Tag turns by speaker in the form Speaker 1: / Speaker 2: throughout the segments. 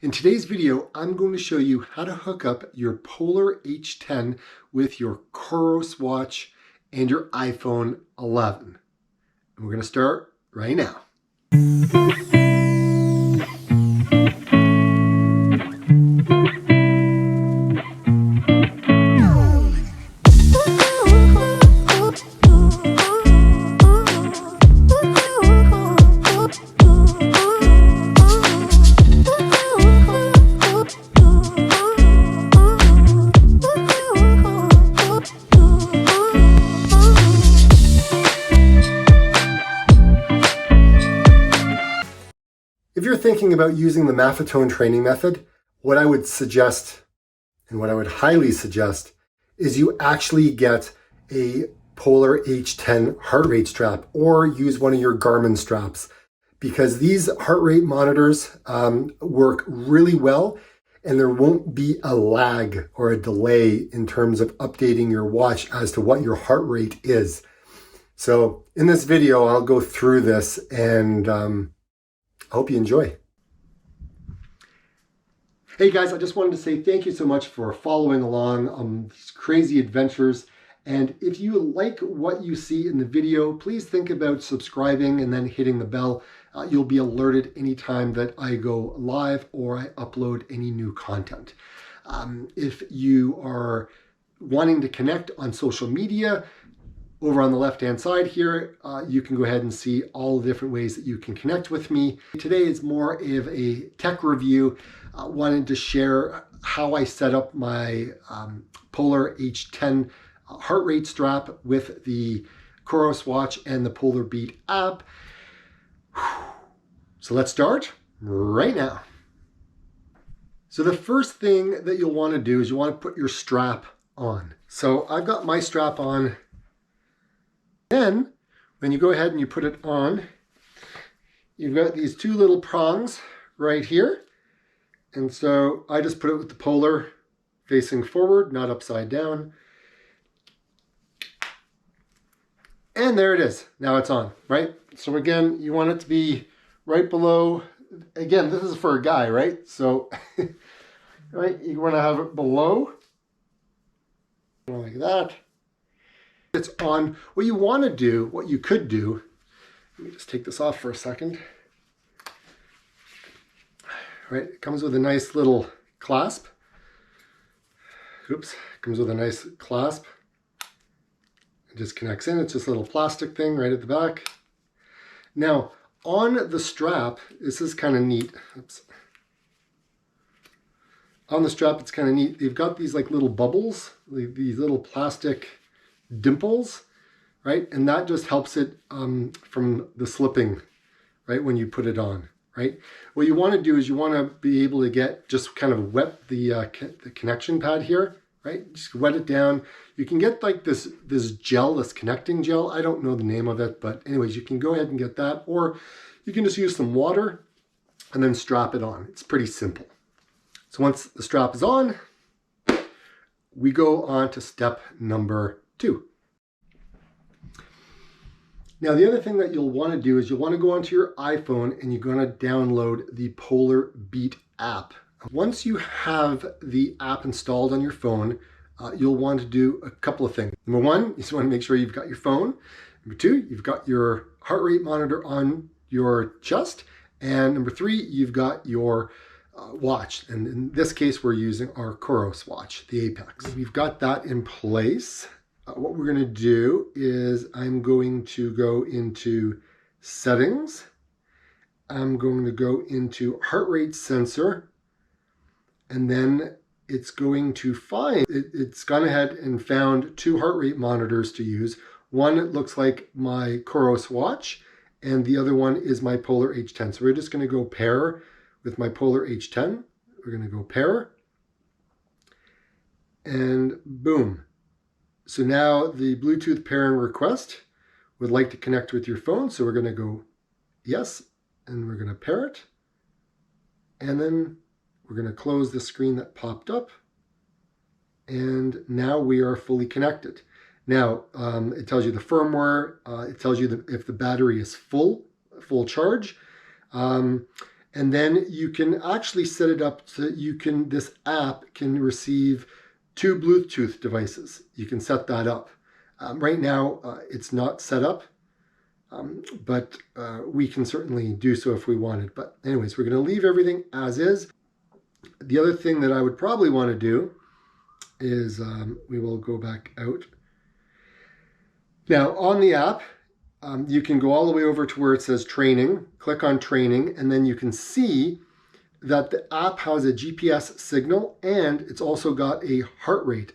Speaker 1: In today's video, I'm going to show you how to hook up your Polar H10 with your Coros watch and your iPhone 11. And we're going to start right now. If you're thinking about using the MAF training method, what I would suggest, and what I would highly suggest, is you actually get a Polar H10 heart rate strap or use one of your Garmin straps, because these heart rate monitors work really well and there won't be a lag or a delay in terms of updating your watch as to what your heart rate is. So in this video, I'll go through this and I hope you enjoy. Hey guys, I just wanted to say thank you so much for following along on these crazy adventures. And if you like what you see in the video, please think about subscribing and then hitting the bell. You'll be alerted anytime that I go live or I upload any new content. If you are wanting to connect on social media, over on the left-hand side here, you can go ahead and see all the different ways that you can connect with me. Today is more of a tech review. I wanted to share how I set up my Polar H10 heart rate strap with the Coros watch and the Polar Beat app. So let's start right now. So the first thing that you'll want to do is you want to put your strap on. So I've got my strap on. Then, when you go ahead and you put it on, you've got these two little prongs right here. And so I just put it with the polar facing forward, not upside down. And there it is. Now it's on, right? So again, you want it to be right below. Again, this is for a guy, right? So, right, you want to have it below, like that. It's on. What you want to do, what you could do, let me just take this off for a second. Right, it comes with a nice little clasp. Oops, it comes with a nice clasp. It just connects in. It's just a little plastic thing right at the back. Now, on the strap, this is kind of neat. Oops. On the strap, it's kind of neat. They've got these like little bubbles, these little plastic dimples, right? And that just helps it from the slipping, right, when you put it on, right? What you want to do is you want to be able to get, just kind of wet the connection pad here, right? Just wet it down. You can get like this gel, this connecting gel. I don't know the name of it, but anyways, you can go ahead and get that, or you can just use some water and then strap it on. It's pretty simple. So once the strap is on, we go on to step number 2. Now, the other thing that you'll want to do is you'll want to go onto your iPhone and you're going to download the Polar Beat app. Once you have the app installed on your phone, you'll want to do a couple of things. Number 1, you just want to make sure you've got your phone. Number 2, you've got your heart rate monitor on your chest. And number 3, you've got your watch. And in this case, we're using our Coros watch, the Apex. We've got that in place. What we're going to do is I'm going to go into settings. I'm going to go into heart rate sensor, and then it's going to find, it's gone ahead and found 2 heart rate monitors to use. One looks like my Coros watch, and the other one is my Polar H10. So we're just going to go pair with my Polar H10. We're going to go pair, and boom. So now the Bluetooth pairing request would like to connect with your phone. So we're going to go yes, and we're going to pair it. And then we're going to close the screen that popped up. And now we are fully connected. Now, it tells you the firmware. It tells you if the battery is full charge. And then you can actually set it up so that this app can receive 2 Bluetooth devices. You can set that up. Right now, it's not set up, but we can certainly do so if we wanted. But anyways, we're going to leave everything as is. The other thing that I would probably want to do is we will go back out. Now on the app, you can go all the way over to where it says training, click on training, and then you can see that the app has a GPS signal and it's also got a heart rate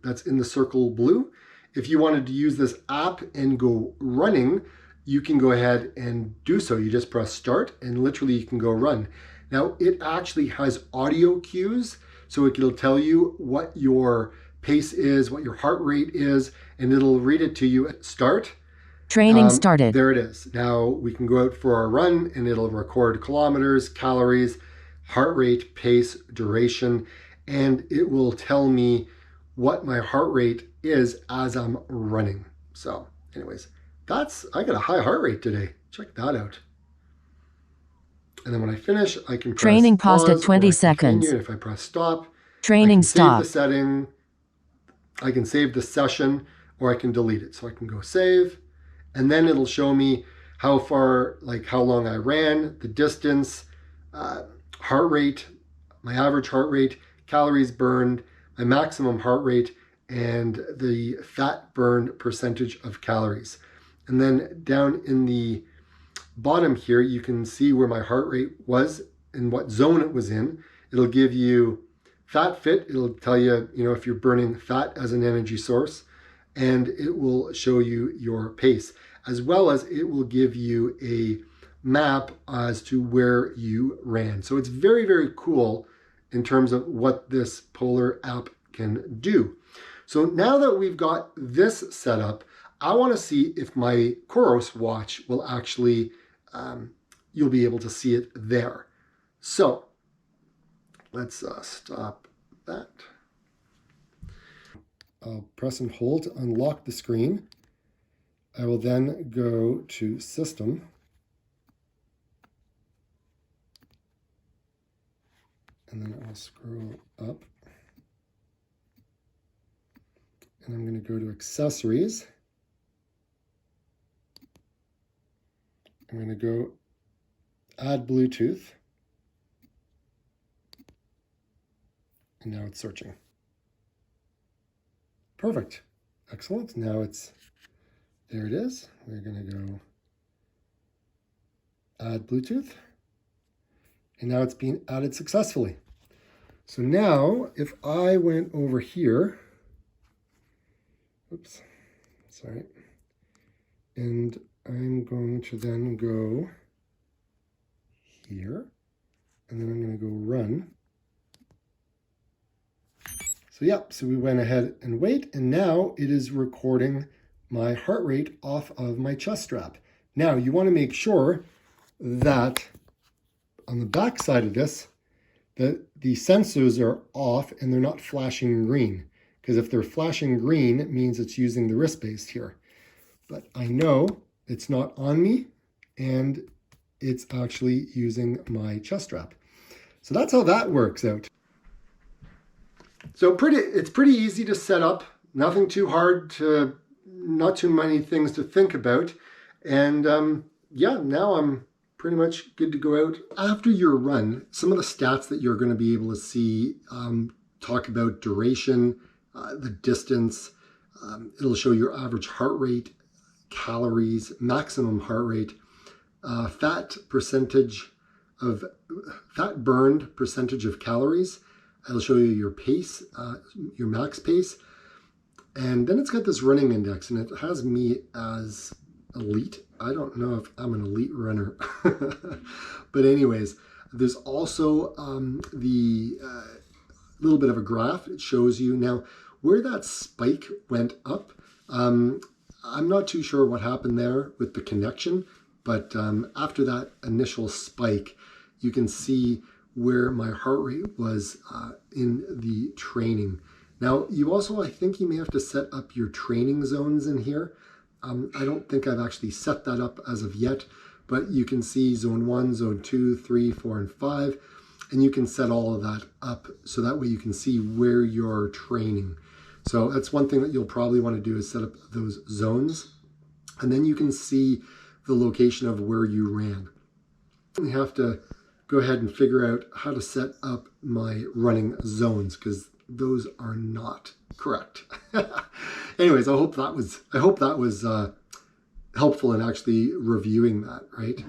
Speaker 1: that's in the circle blue. If you wanted to use this app and go running, you can go ahead and do so. You just press start and literally you can go run. Now it actually has audio cues, so it'll tell you what your pace is, what your heart rate is, and it'll read it to you at start.
Speaker 2: Training started.
Speaker 1: There it is. Now we can go out for our run and it'll record kilometers, calories, heart rate, pace, duration, and it will tell me what my heart rate is as I'm running. So anyways, I got a high heart rate today. Check that out. And then when I finish, I can press
Speaker 2: training paused at 20
Speaker 1: seconds.
Speaker 2: seconds.
Speaker 1: If I press stop,
Speaker 2: Training
Speaker 1: I can
Speaker 2: stop.
Speaker 1: save the setting. I can save the session or I can delete it. So I can go save. And then it'll show me how far, like how long I ran, the distance, heart rate, my average heart rate, calories burned, my maximum heart rate, and the fat burned percentage of calories. And then down in the bottom here, you can see where my heart rate was and what zone it was in. It'll give you fat fit. It'll tell you, if you're burning fat as an energy source, and it will show you your pace, as well as it will give you a map as to where you ran. So it's very, very cool in terms of what this Polar app can do. So now that we've got this set up, I want to see if my Coros watch will actually, you'll be able to see it there. So let's stop that. I'll press and hold to unlock the screen. I will then go to System. And then I'll scroll up. And I'm going to go to Accessories. I'm going to go Add Bluetooth. And now it's searching. Perfect. Excellent. Now there it is. We're going to go Add Bluetooth. And now it's being added successfully. So now if I went over here, oops, sorry, and I'm going to then go here, and then I'm going to go run. So yeah, so we went ahead and wait, and now it is recording my heart rate off of my chest strap. Now you want to make sure that on the back side of this, that the sensors are off and they're not flashing green. Because if they're flashing green, it means it's using the wrist base here. But I know it's not on me and it's actually using my chest strap. So that's how that works out. So it's pretty easy to set up, nothing too hard, not too many things to think about. And yeah, now I'm pretty much good to go out. After your run, some of the stats that you're going to be able to see talk about duration, the distance. It'll show your average heart rate, calories, maximum heart rate, fat burned percentage of calories. It'll show you your pace, your max pace. And then it's got this running index, and it has me as elite. I don't know if I'm an elite runner. But anyways, there's also the little bit of a graph. It shows you now where that spike went up. I'm not too sure what happened there with the connection, but after that initial spike, you can see where my heart rate was in the training. Now, you also, I think you may have to set up your training zones in here. I don't think I've actually set that up as of yet, but you can see zone 1, zone 2, 3, 4, and 5, and you can set all of that up so that way you can see where you're training. So that's one thing that you'll probably want to do, is set up those zones, and then you can see the location of where you ran. I have to go ahead and figure out how to set up my running zones, because those are not correct. Anyways, I hope that was helpful in actually reviewing that, right?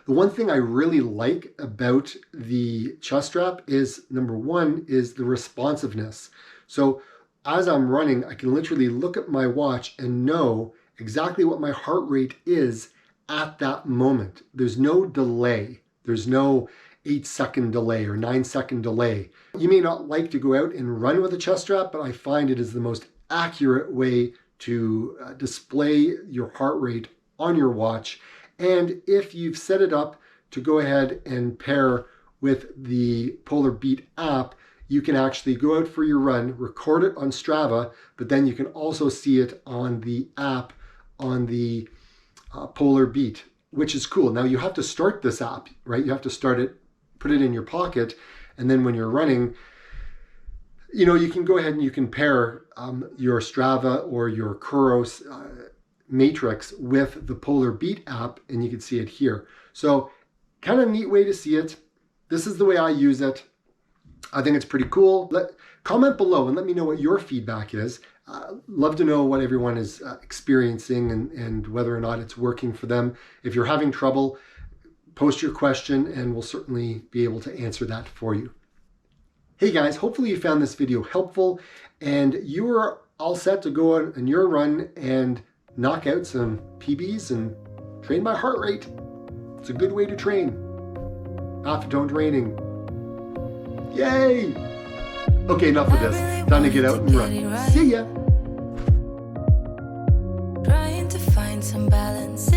Speaker 1: The one thing I really like about the chest strap is, number one, is the responsiveness. So as I'm running, I can literally look at my watch and know exactly what my heart rate is at that moment. There's no delay. There's no 8-second delay or 9-second delay. You may not like to go out and run with a chest strap, but I find it is the most accurate way to display your heart rate on your watch. And if you've set it up to go ahead and pair with the Polar Beat app, you can actually go out for your run, record it on Strava, but then you can also see it on the app on the Polar Beat, which is cool. Now you have to start this app, right? You have to start it, put it in your pocket, and then when you're running, you know, you can go ahead and you can pair your Strava or your Coros matrix with the Polar Beat app, and you can see it here. So kind of neat way to see it. This is the way I use it. I think it's pretty cool. Comment below and let me know what your feedback is. Love to know what everyone is experiencing and whether or not it's working for them. If you're having trouble, post your question and we'll certainly be able to answer that for you. Hey guys, hopefully you found this video helpful and you are all set to go on your run and knock out some PBs and train by heart rate. It's a good way to train. Acetone training. Yay! Okay, enough of this. Time to get out and run. See ya!
Speaker 3: Trying to find some balance.